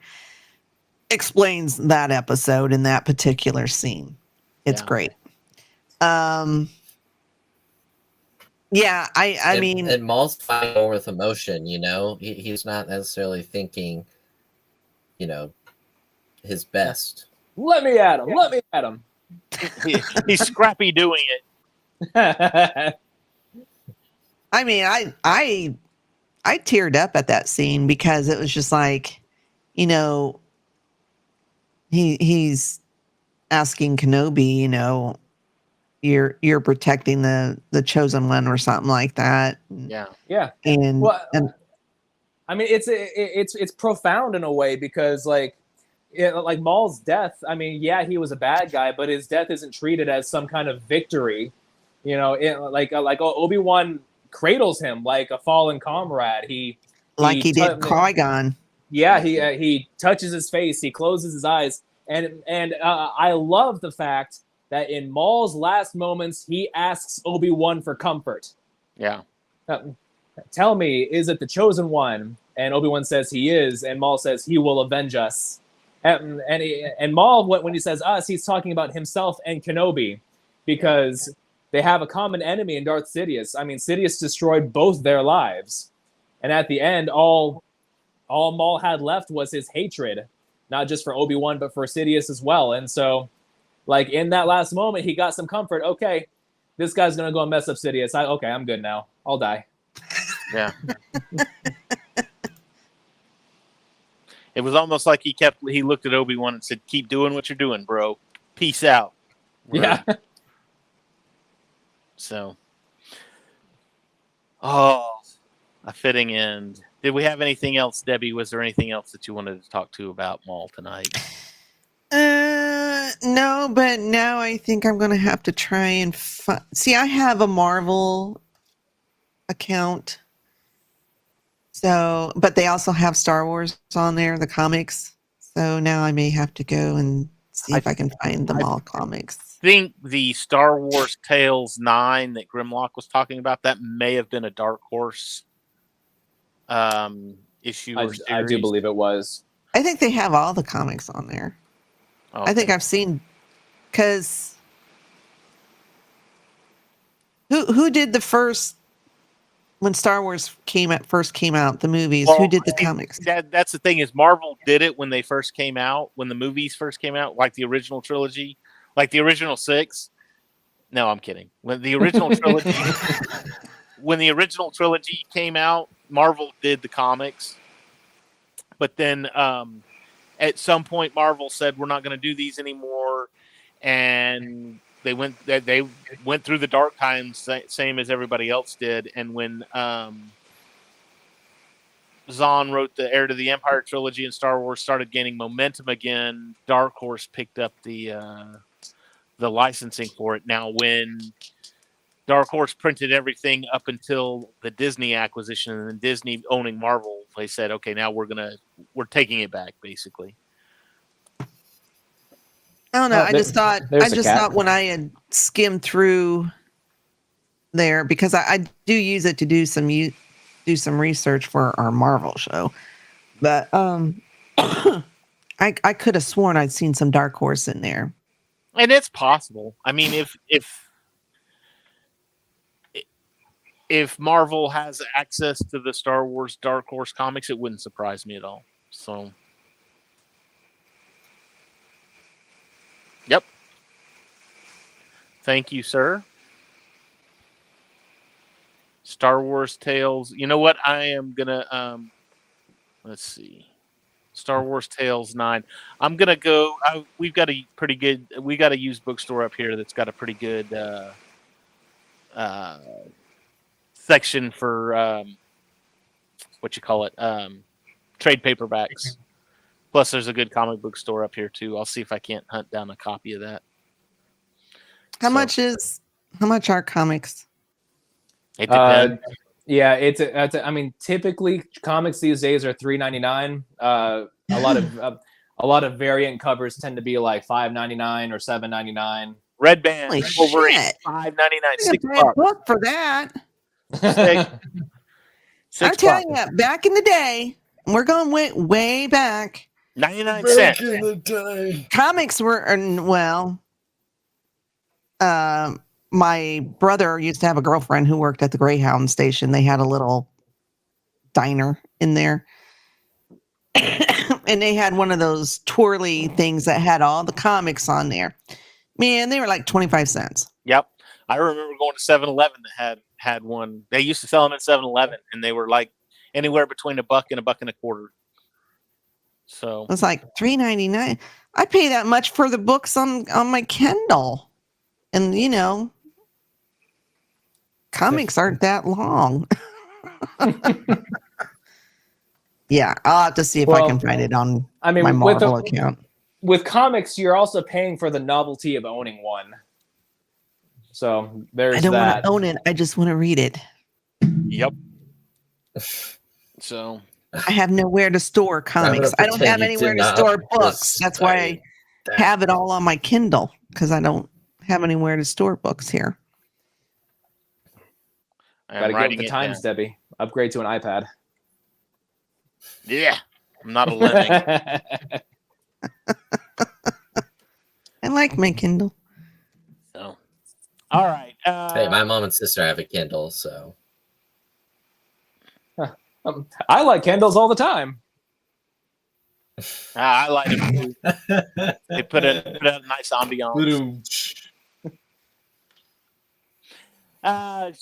explains that episode in that particular scene. It's great. Yeah, I mean, and Maul's fighting more with emotion. He's not necessarily thinking, his best. Let me at him. He's scrappy doing it. I mean, I teared up at that scene because it was just like, he's asking Kenobi, you're protecting the chosen one or something like that. Yeah. And I mean, it's profound in a way because like Maul's death. I mean, yeah, he was a bad guy, but his death isn't treated as some kind of victory. Like Obi-Wan cradles him like a fallen comrade. He did Qui-Gon. Yeah, he touches his face. He closes his eyes, and I love the fact that in Maul's last moments, he asks Obi-Wan for comfort. Yeah. Tell me, is it the chosen one? And Obi-Wan says he is, and Maul says he will avenge us. And Maul, when he says us, he's talking about himself and Kenobi, because they have a common enemy in Darth Sidious. I mean, Sidious destroyed both their lives. And at the end, all Maul had left was his hatred, not just for Obi-Wan, but for Sidious as well. And so, like, in that last moment, he got some comfort. Okay, this guy's going to go and mess up Sidious. I'm good now. I'll die. Yeah. It was almost like he looked at Obi-Wan and said, keep doing what you're doing, bro. Peace out. Yeah. So, a fitting end. Did we have anything else, Debbie? Was there anything else that you wanted to talk to about Maul tonight? No, but now I think I'm going to have to try and see. I have a Marvel account, so but they also have Star Wars on there, the comics. So now I may have to go and see if I can find them all comics. I think the Star Wars Tales 9 that Grimlock was talking about, that may have been a Dark Horse issue or series. I do believe it was. I think they have all the comics on there. Okay. I think I've seen, because who did the first, when Star Wars first came out, the movies? Well, who did the comics? That's the thing, is Marvel did it when they first came out, when the movies first came out, like the original trilogy, like the original 6. No, I'm kidding. When the original trilogy came out, Marvel did the comics. But then at some point, Marvel said, we're not going to do these anymore. And they went through the dark times, same as everybody else did. And when Zahn wrote the Heir to the Empire trilogy and Star Wars started gaining momentum again, Dark Horse picked up the licensing for it. Now, when Dark Horse printed everything up until the Disney acquisition and then Disney owning Marvel, they said, okay, now we're taking it back, basically. I don't know. I just thought when I had skimmed through there, because I do use it to do some research for our Marvel show, but I could have sworn I'd seen some Dark Horse in there. And it's possible. I mean, if Marvel has access to the Star Wars Dark Horse comics, it wouldn't surprise me at all. So, yep. Thank you, sir. Star Wars Tales. You know what? I am gonna let's see. Star Wars Tales 9. I'm gonna go. We got a used bookstore up here that's got a pretty good section for trade paperbacks. Plus, there's a good comic book store up here too. I'll see if I can't hunt down a copy of that. How much are comics? It depends. Yeah, I mean, typically comics these days are $3.99. A lot of variant covers tend to be like $5.99 or $7.99. Red Band, Holy Wolverine, shit. $5.99, $6. Book for that. $6. I'm telling you, back in the day, we're going way back. 99 cents. Back in the day. Comics were, my brother used to have a girlfriend who worked at the Greyhound station. They had a little diner in there. And they had one of those twirly things that had all the comics on there. Man, they were like 25 cents. Yep. I remember going to 7-Eleven that had one. They used to sell them at 7-Eleven, and they were like anywhere between $1 and $1.25. So it was like $3.99. I pay that much for the books on my Kindle. And, comics aren't that long. Yeah, I'll have to see if I can find it on my Marvel account. With comics, you're also paying for the novelty of owning one. So there's that. I don't want to own it. I just want to read it. Yep. So I have nowhere to store comics. I don't have anywhere to store books. That's why I have it all on my Kindle, because I don't have anywhere to store books here. Gotta get with the times, Debbie. Upgrade to an iPad. Yeah, I'm not a lemming. I like my Kindle. So, all right. Hey, my mom and sister have a Kindle, so. I like Kindles all the time. I like them. They put a nice ambiance.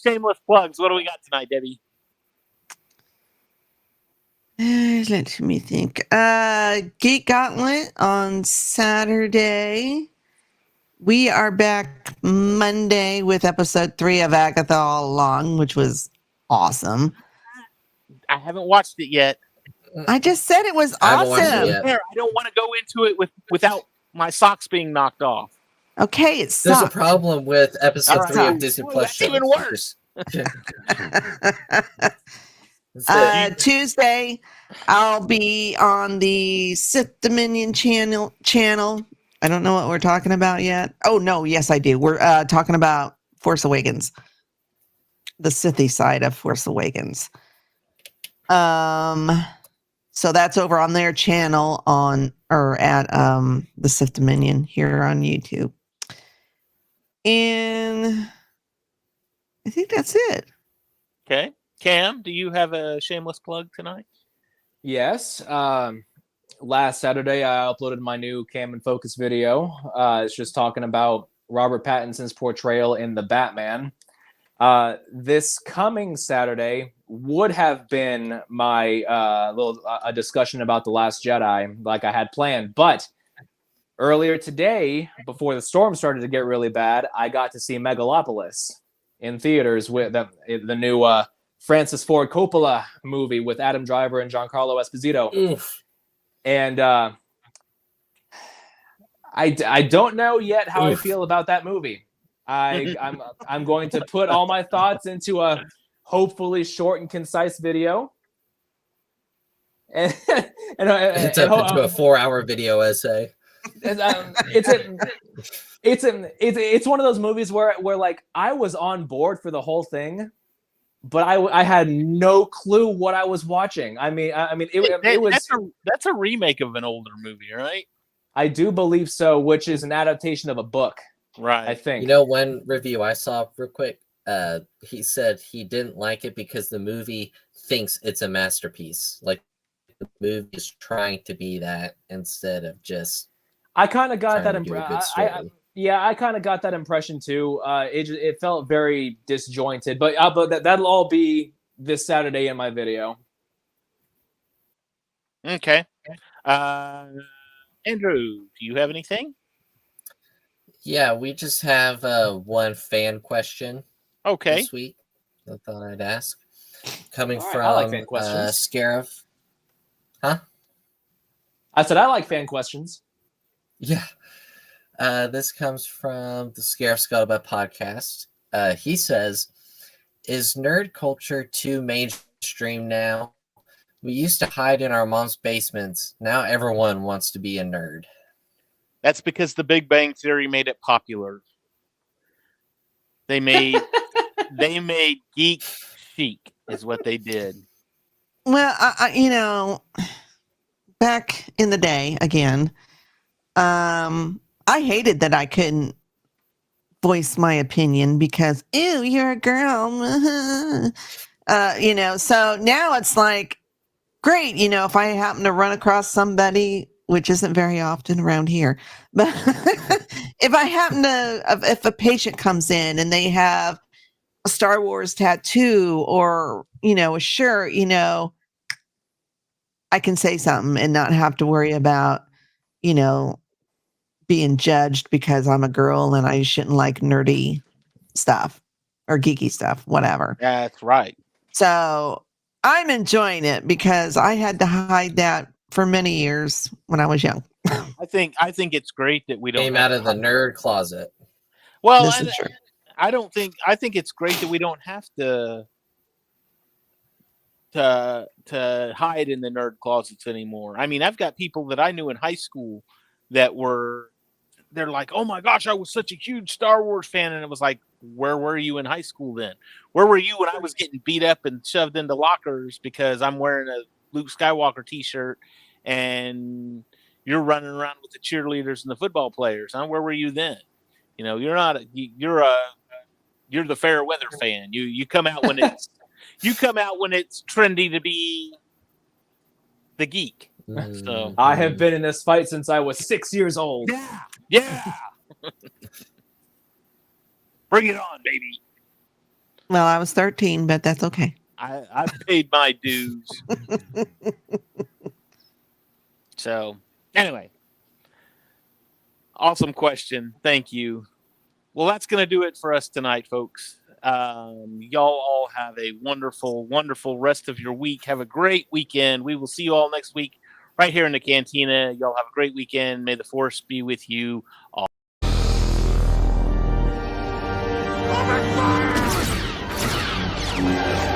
Shameless plugs. What do we got tonight, Debbie? Let me think. Geek Gauntlet on Saturday. We are back Monday with episode 3 of Agatha All Along, which was awesome. I haven't watched it yet. I just said it was I haven't watched it awesome. yet. I don't want to go into it without my socks being knocked off. Okay, it There's a sucks. problem with episode All right. 3 of Disney Boy, Plus. that's even worse. Tuesday, I'll be on the Sith Dominion channel. I don't know what we're talking about yet. Oh no, yes I do. We're talking about Force Awakens, the Sithy side of Force Awakens. So that's over on their channel at the Sith Dominion here on YouTube. And I think that's it. Okay. Cam, do you have a shameless plug tonight? Yes. Last Saturday, I uploaded my new Cam and Focus video. It's just talking about Robert Pattinson's portrayal in The Batman. This coming Saturday would have been my little discussion about The Last Jedi, like I had planned. But earlier today, before the storm started to get really bad, I got to see Megalopolis in theaters with the new Francis Ford Coppola movie with Adam Driver and Giancarlo Esposito. Oof. And I don't know yet how I feel about that movie. I'm going to put all my thoughts into a hopefully short and concise video. And It's up into a 4-hour video essay. It's one of those movies where like I was on board for the whole thing, but I had no clue what I was watching. It was that's a remake of an older movie, right? I do believe so, which is an adaptation of a book, right? I think. You know, one review I saw real quick, he said he didn't like it because the movie thinks it's a masterpiece. Like the movie is trying to be that instead of just. I kind of got that impression. I kind of got that impression too. It felt very disjointed, but that'll all be this Saturday in my video. Okay. Andrew, do you have anything? Yeah, we just have one fan question. Okay. This week, I thought I'd ask. Coming All right, from I like fan questions. Scarif. Huh? I said I like fan questions. Yeah. This comes from the Scarif Scuttlebutt podcast. He says, is nerd culture too mainstream now? We used to hide in our mom's basements. Now everyone wants to be a nerd. That's because the Big Bang Theory made it popular. They made geek chic is what they did. Well, I back in the day again, I hated that I couldn't voice my opinion because, ew, you're a girl. So now it's like, great, if I happen to run across somebody, which isn't very often around here, but if a patient comes in and they have a Star Wars tattoo or, a shirt, I can say something and not have to worry about, being judged because I'm a girl and I shouldn't like nerdy stuff or geeky stuff, whatever. That's right. So I'm enjoying it because I had to hide that for many years when I was young. I think it's great that we don't came out of the nerd closet. Well, This is true. I think it's great that we don't have to hide in the nerd closets anymore. I mean, I've got people that I knew in high school that they're like, oh my gosh, I was such a huge Star Wars fan. And it was like, where were you in high school then? Where were you when I was getting beat up and shoved into lockers because I'm wearing a Luke Skywalker t-shirt and you're running around with the cheerleaders and the football players? Huh? Where were you then? You're the fair weather fan. You come out when it's trendy to be the geek. So I have been in this fight since I was 6 years old. Yeah. Bring it on, baby. Well, I was 13, but that's okay. I paid my dues. So, anyway. Awesome question. Thank you. Well, that's going to do it for us tonight, folks. Y'all all have a wonderful, wonderful rest of your week. Have a great weekend. We will see you all next week right here in the Cantina. Y'all have a great weekend. May the Force be with you all. Open fire!